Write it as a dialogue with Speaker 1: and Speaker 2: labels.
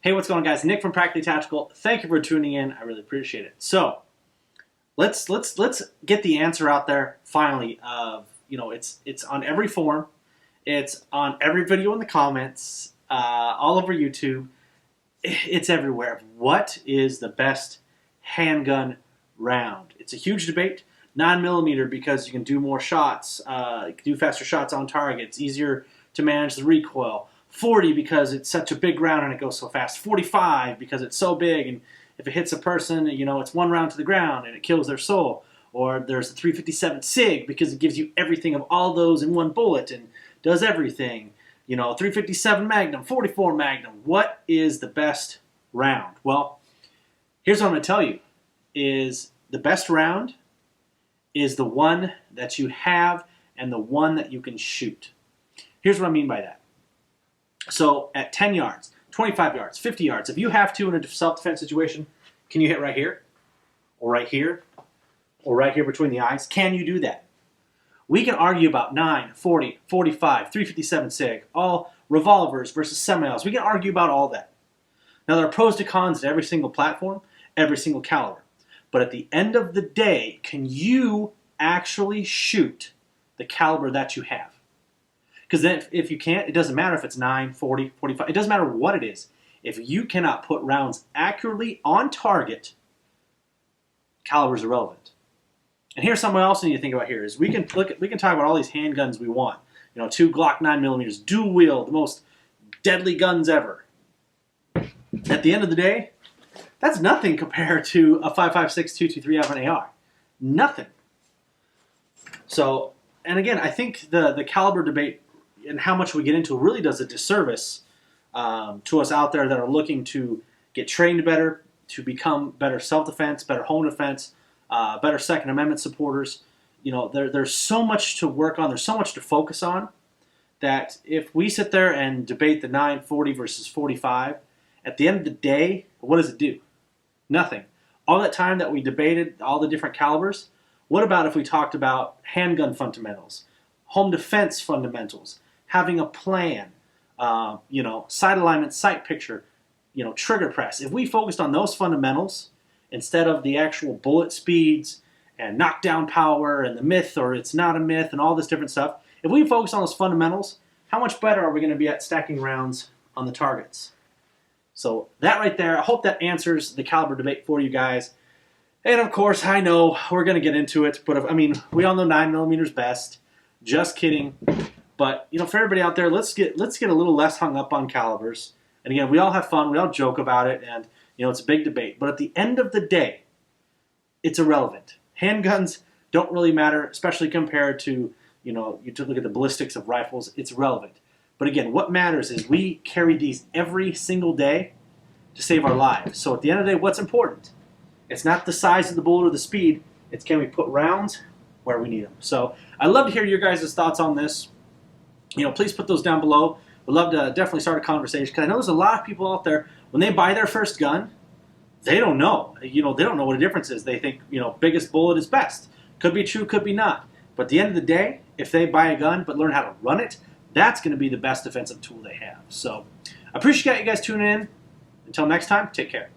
Speaker 1: Hey, what's going on, guys? Nick from Practically Tactical. Thank you for tuning in. I really appreciate it. So, let's get the answer out there finally. It's on every forum, it's on every video in the comments, all over YouTube. It's everywhere. What is the best handgun round? It's a huge debate. 9mm because you can do more shots, you can do faster shots on target. It's easier to manage the recoil. 40 because it's such a big round and it goes so fast. 45 because it's so big and if it hits a person, it's one round to the ground and it kills their soul. Or there's the 357 SIG because it gives you everything of all those in one bullet and does everything. 357 Magnum, 44 Magnum. What is the best round? Well, here's what I'm going to tell you. Is the best round is the one that you have and the one that you can shoot. Here's what I mean by that. So at 10 yards, 25 yards, 50 yards, if you have to in a self-defense situation, can you hit right here? Or right here? Or right here between the eyes? Can you do that? We can argue about 9, 40, 45, 357 SIG, all revolvers versus semi-autos. We can argue about all that. Now there are pros to cons to every single platform, every single caliber. But at the end of the day, can you actually shoot the caliber that you have? Because then if you can't, it doesn't matter if it's 9, 40, 45. It doesn't matter what it is. If you cannot put rounds accurately on target, caliber is irrelevant. And here's something else you need to think about here is we can talk about all these handguns we want. 2 Glock 9mm, dual wheel, the most deadly guns ever. At the end of the day, that's nothing compared to a 5.56 223 out of an AR. Nothing. So, and again, I think the caliber debate and how much we get into really does a disservice to us out there that are looking to get trained better, to become better self-defense, better home defense, better Second Amendment supporters. There's so much to work on, there's so much to focus on, that if we sit there and debate the 940 versus 45, at the end of the day, what does it do? Nothing. All that time that we debated all the different calibers, what about if we talked about handgun fundamentals, home defense fundamentals, having a plan, sight alignment, sight picture, trigger press. If we focused on those fundamentals instead of the actual bullet speeds and knockdown power and the myth or it's not a myth and all this different stuff, if we focus on those fundamentals, how much better are we going to be at stacking rounds on the targets? So that right there, I hope that answers the caliber debate for you guys. And of course, I know we're going to get into it, but we all know 9mm is best. Just kidding. But for everybody out there, let's get a little less hung up on calibers. And again, we all have fun, we all joke about it, and it's a big debate. But at the end of the day, it's irrelevant. Handguns don't really matter, especially compared to you look at the ballistics of rifles. It's relevant. But again, what matters is we carry these every single day to save our lives. So at the end of the day, what's important? It's not the size of the bullet or the speed. It's can we put rounds where we need them. So I'd love to hear your guys' thoughts on this. Please put those down below. We'd love to definitely start a conversation because I know there's a lot of people out there, when they buy their first gun, they don't know. They don't know what a difference is. They think, biggest bullet is best. Could be true, could be not. But at the end of the day, if they buy a gun but learn how to run it, that's going to be the best defensive tool they have. So I appreciate you guys tuning in. Until next time, take care.